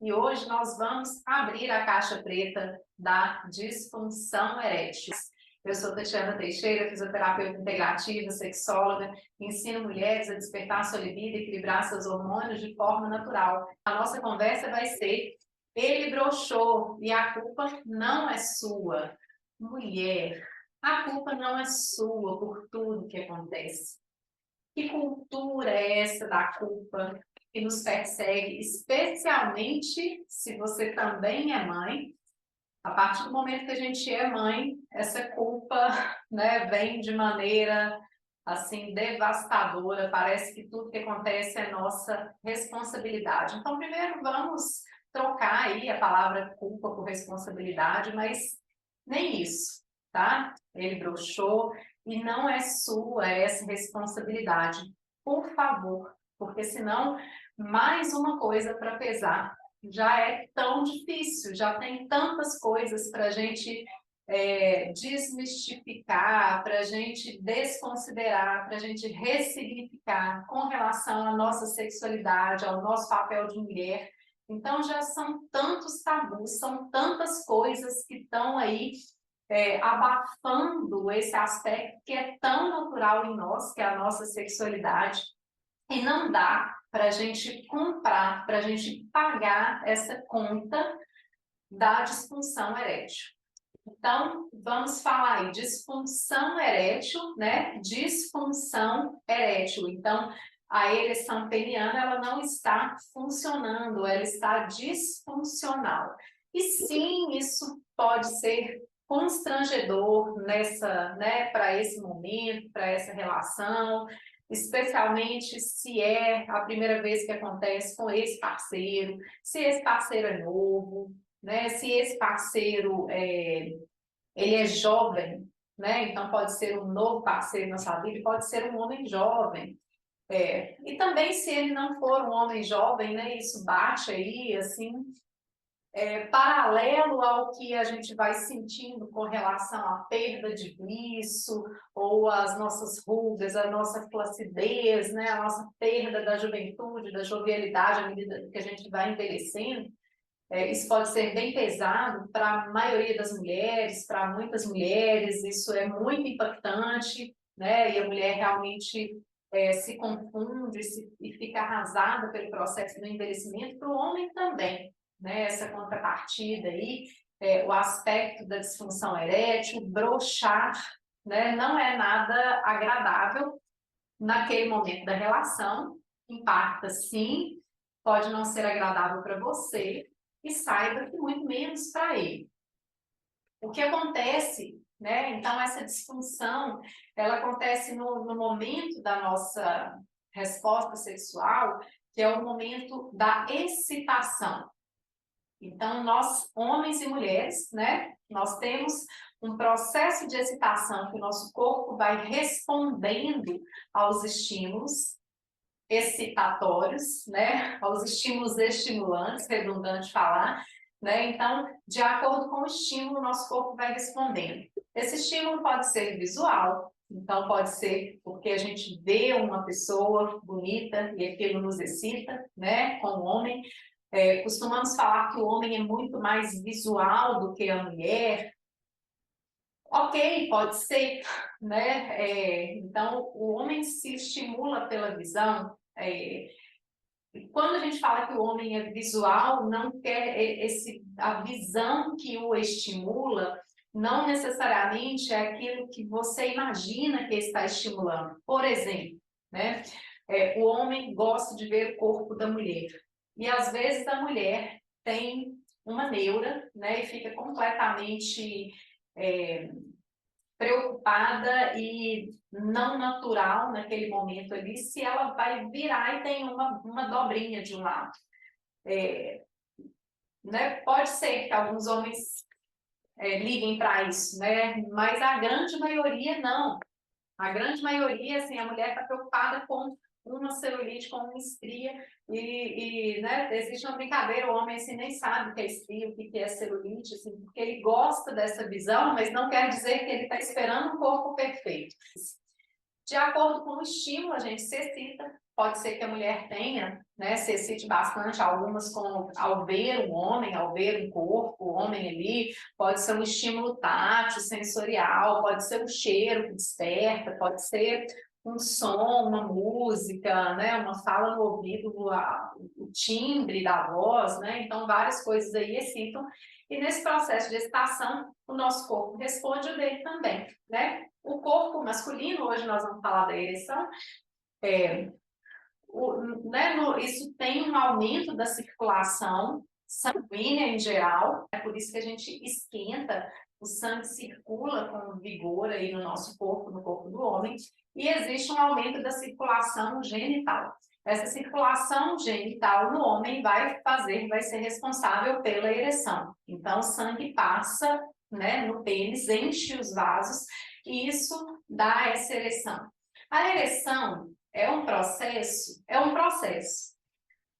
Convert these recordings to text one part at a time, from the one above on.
e hoje nós vamos abrir a caixa preta da disfunção erétil. Eu sou Tatiana Teixeira, fisioterapeuta integrativa, sexóloga, ensino mulheres a despertar sua libido e equilibrar seus hormônios de forma natural. A nossa conversa vai ser: ele broxou e a culpa não é sua. Mulher, a culpa não é sua por tudo que acontece. Que cultura é essa da culpa que nos persegue, especialmente se você também é mãe? A partir do momento que a gente é mãe, essa culpa, né, vem de maneira assim devastadora. Parece que tudo que acontece é nossa responsabilidade. Então, primeiro vamos trocar aí a palavra culpa por responsabilidade, mas nem isso, tá? Ele broxou e não é sua essa responsabilidade. Por favor, porque senão mais uma coisa para pesar. Já é tão difícil, já tem tantas coisas para a gente desmistificar, para a gente desconsiderar, para a gente ressignificar com relação à nossa sexualidade, ao nosso papel de mulher. Então já são tantos tabus, são tantas coisas que estão aí abafando esse aspecto que é tão natural em nós, que é a nossa sexualidade. E não dá para a gente comprar, para a gente pagar essa conta da disfunção erétil. Então, vamos falar aí, disfunção erétil, né? Disfunção erétil. Então, a ereção peniana, ela não está funcionando, ela está disfuncional. E sim, isso pode ser constrangedor nessa, né, para esse momento, para essa relação, especialmente se é a primeira vez que acontece com esse parceiro, se esse parceiro é novo, né? Se esse parceiro ele é jovem, né? Então pode ser um novo parceiro na sua vida, pode ser um homem jovem. E também se ele não for um homem jovem, né? Isso bate aí, assim, paralelo ao que a gente vai sentindo com relação à perda de viço, ou às nossas rugas, a nossa flacidez, né? A nossa perda da juventude, da jovialidade à medida que a gente vai envelhecendo. Isso pode ser bem pesado para a maioria das mulheres, para muitas mulheres, isso é muito impactante, né? E a mulher realmente se confunde e fica arrasada pelo processo do envelhecimento, para o homem também, né? Essa contrapartida aí, o aspecto da disfunção erétil, broxar, né? Não é nada agradável naquele momento da relação, impacta sim, pode não ser agradável para você, e saiba que muito menos para ele. O que acontece, né? Então, essa disfunção, ela acontece no momento da nossa resposta sexual, que é o momento da excitação. Então, nós, homens e mulheres, né? Nós temos um processo de excitação que o nosso corpo vai respondendo aos estímulos excitatórios, né? Aos estímulos estimulantes, redundante falar, né? Então, de acordo com o estímulo, o nosso corpo vai respondendo. Esse estímulo pode ser visual, então pode ser porque a gente vê uma pessoa bonita e aquilo nos excita, né? Com o homem. Costumamos falar que o homem é muito mais visual do que a mulher. Ok, pode ser, né? Então, o homem se estimula pela visão. Quando a gente fala que o homem é visual, não quer a visão que o estimula, não necessariamente é aquilo que você imagina que está estimulando. Por exemplo, né? O homem gosta de ver o corpo da mulher. E às vezes a mulher tem uma neura, né? E fica completamente preocupada e não natural naquele momento ali, se ela vai virar e tem uma dobrinha de um lado. Né? Pode ser que alguns homens liguem para isso, né? Mas a grande maioria não. A grande maioria, assim, a mulher está preocupada com uma celulite, com uma estria, né, existe uma brincadeira, o homem assim, nem sabe o que é estria, o que é celulite, assim, porque ele gosta dessa visão, mas não quer dizer que ele está esperando um corpo perfeito. De acordo com o estímulo, a gente se excita, pode ser que a mulher tenha, né, se excite bastante, algumas ao ver um homem, ao ver um corpo, o homem ali, pode ser um estímulo tátil, sensorial, pode ser um cheiro que desperta, pode ser um som, uma música, né, uma fala no ouvido, o timbre da voz, né, então várias coisas aí excitam, e nesse processo de excitação, o nosso corpo responde o dele também, né? O corpo masculino, hoje nós vamos falar da ereção, isso tem um aumento da circulação sanguínea em geral, é por isso que a gente esquenta, o sangue circula com vigor aí no nosso corpo, no corpo do homem, e existe um aumento da circulação genital. Essa circulação genital no homem vai ser responsável pela ereção. Então, o sangue passa, né, no pênis, enche os vasos, e isso dá essa ereção. A ereção é um processo? É um processo.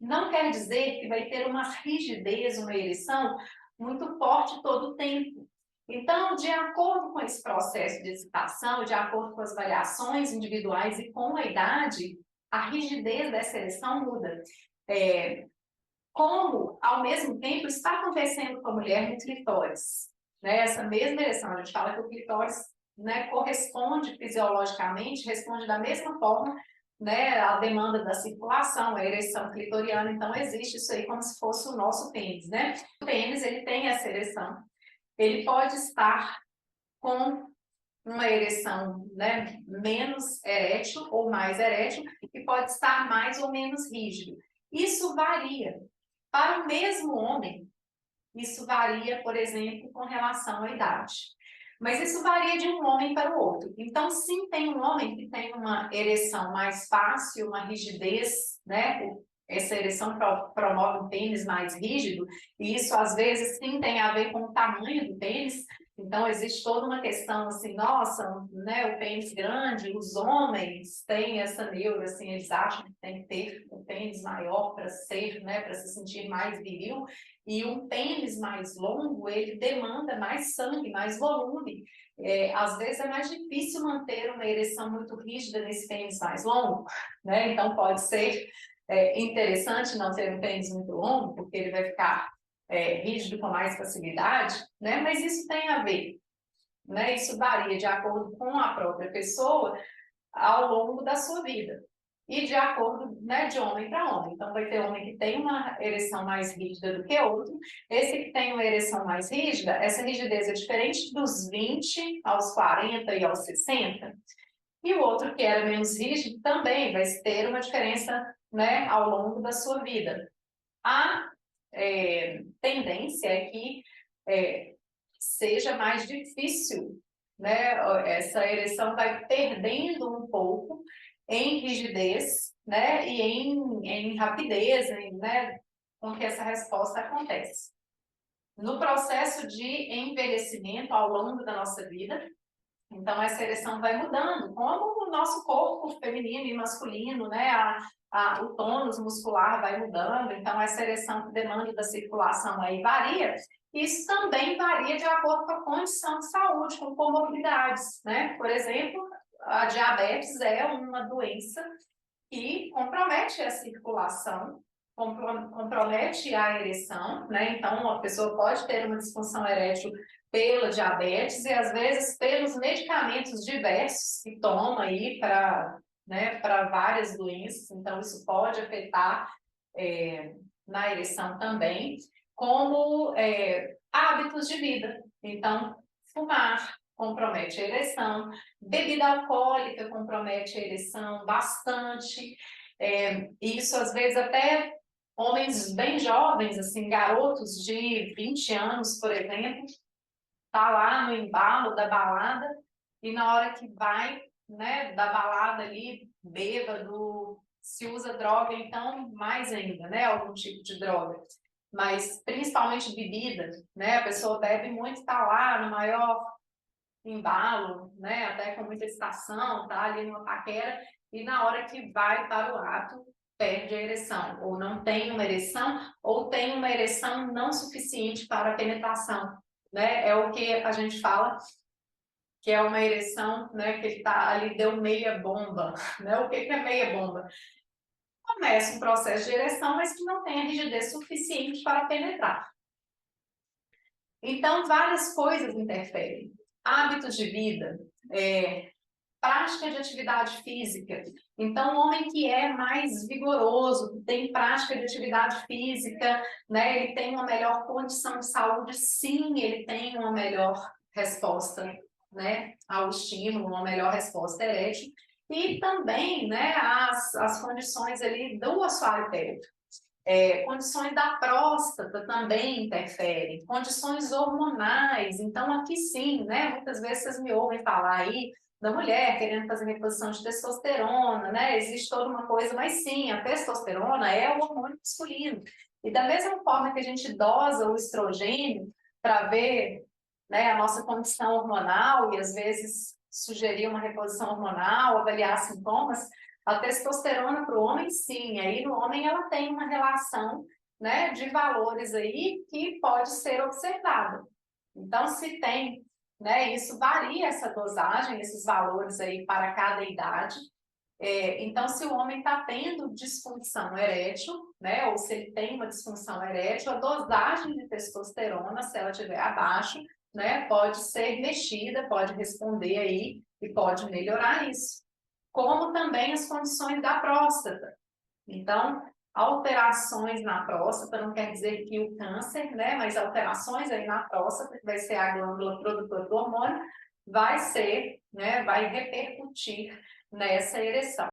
Não quer dizer que vai ter uma rigidez, uma ereção muito forte todo o tempo. Então, de acordo com esse processo de excitação, de acordo com as variações individuais e com a idade, a rigidez dessa ereção muda. Como, ao mesmo tempo, está acontecendo com a mulher no clitóris. Né? Essa mesma ereção, a gente fala que o clitóris, né, corresponde fisiologicamente, responde da mesma forma, né, à demanda da circulação, a ereção clitoriana, então existe isso aí como se fosse o nosso pênis, né? O pênis, ele tem essa ereção, ele pode estar com uma ereção, né, menos erétil ou mais erétil, e pode estar mais ou menos rígido. Isso varia. Para o mesmo homem, isso varia, por exemplo, com relação à idade. Mas isso varia de um homem para o outro. Então, sim, tem um homem que tem uma ereção mais fácil, uma rigidez, né? Essa ereção promove um pênis mais rígido, e isso às vezes sim tem a ver com o tamanho do pênis. Então, existe toda uma questão assim, nossa, né, o pênis grande, os homens têm essa neura, assim, eles acham que tem que ter um pênis maior para ser, né, para se sentir mais viril, e um pênis mais longo, ele demanda mais sangue, mais volume. Às vezes é mais difícil manter uma ereção muito rígida nesse pênis mais longo, né? Então pode ser interessante não ter um pênis muito longo, porque ele vai ficar rígido com mais facilidade, né? Mas isso tem a ver, né? Isso varia de acordo com a própria pessoa ao longo da sua vida. E de acordo, né, de homem para homem. Então, vai ter homem que tem uma ereção mais rígida do que outro. Esse que tem uma ereção mais rígida, essa rigidez é diferente dos 20 aos 40 e aos 60. E o outro que era menos rígido também vai ter uma diferença, né, ao longo da sua vida. A tendência é que seja mais difícil, né? Essa ereção vai perdendo um pouco em rigidez, né? E em rapidez, né? Com que essa resposta acontece. No processo de envelhecimento ao longo da nossa vida, então, essa ereção vai mudando, como o nosso corpo feminino e masculino, né? O tônus muscular vai mudando, então essa ereção que demanda da circulação aí varia. Isso também varia de acordo com a condição de saúde, com comorbidades, né? Por exemplo, a diabetes é uma doença que compromete a circulação, compromete a ereção, né? Então, a pessoa pode ter uma disfunção erétil pela diabetes e, às vezes, pelos medicamentos diversos que toma aí para, né, para várias doenças. Então, isso pode afetar na ereção também, como hábitos de vida. Então, fumar compromete a ereção, bebida alcoólica compromete a ereção bastante. Isso, às vezes, até homens bem jovens, assim, garotos de 20 anos, por exemplo, tá lá no embalo da balada e na hora que vai, né, da balada ali, bêbado, se usa droga, então mais ainda, né, algum tipo de droga, mas principalmente bebida, né, a pessoa bebe muito, tá lá no maior embalo, né, até com muita excitação, tá ali numa paquera, e na hora que vai para o ato, perde a ereção, ou não tem uma ereção, ou tem uma ereção não suficiente para a penetração, né? É o que a gente fala que é uma ereção, né, que ele tá ali, deu meia bomba, né? O que é meia bomba? começa um processo de ereção, mas que não tem a rigidez suficiente para penetrar. Então, várias coisas interferem. Hábitos de vida, prática de atividade física. Então, o homem que é mais vigoroso, que tem prática de atividade física, né, ele tem uma melhor condição de saúde, sim, ele tem uma melhor resposta, né, ao estímulo, uma melhor resposta erétil. E também, né, as condições ali do assoalho pélvico. Condições da próstata também interferem, condições hormonais, então aqui sim, né, muitas vezes vocês me ouvem falar aí da mulher querendo fazer reposição de testosterona, né, existe toda uma coisa, mas sim, a testosterona é o hormônio masculino, e da mesma forma que a gente dosa o estrogênio para ver, né, a nossa condição hormonal e às vezes sugerir uma reposição hormonal, avaliar sintomas, a testosterona para o homem, sim, aí no homem ela tem uma relação, né, de valores aí que pode ser observada. Então, se tem, né, isso varia essa dosagem, esses valores aí para cada idade. Então, se o homem está tendo disfunção erétil, né, ou se ele tem uma disfunção erétil, a dosagem de testosterona, se ela estiver abaixo, né, pode ser mexida, pode responder aí e pode melhorar isso, como também as condições da próstata. Então, alterações na próstata não quer dizer que o câncer, né, mas alterações aí na próstata, que vai ser a glândula produtora do hormônio, vai ser, né, vai repercutir nessa ereção.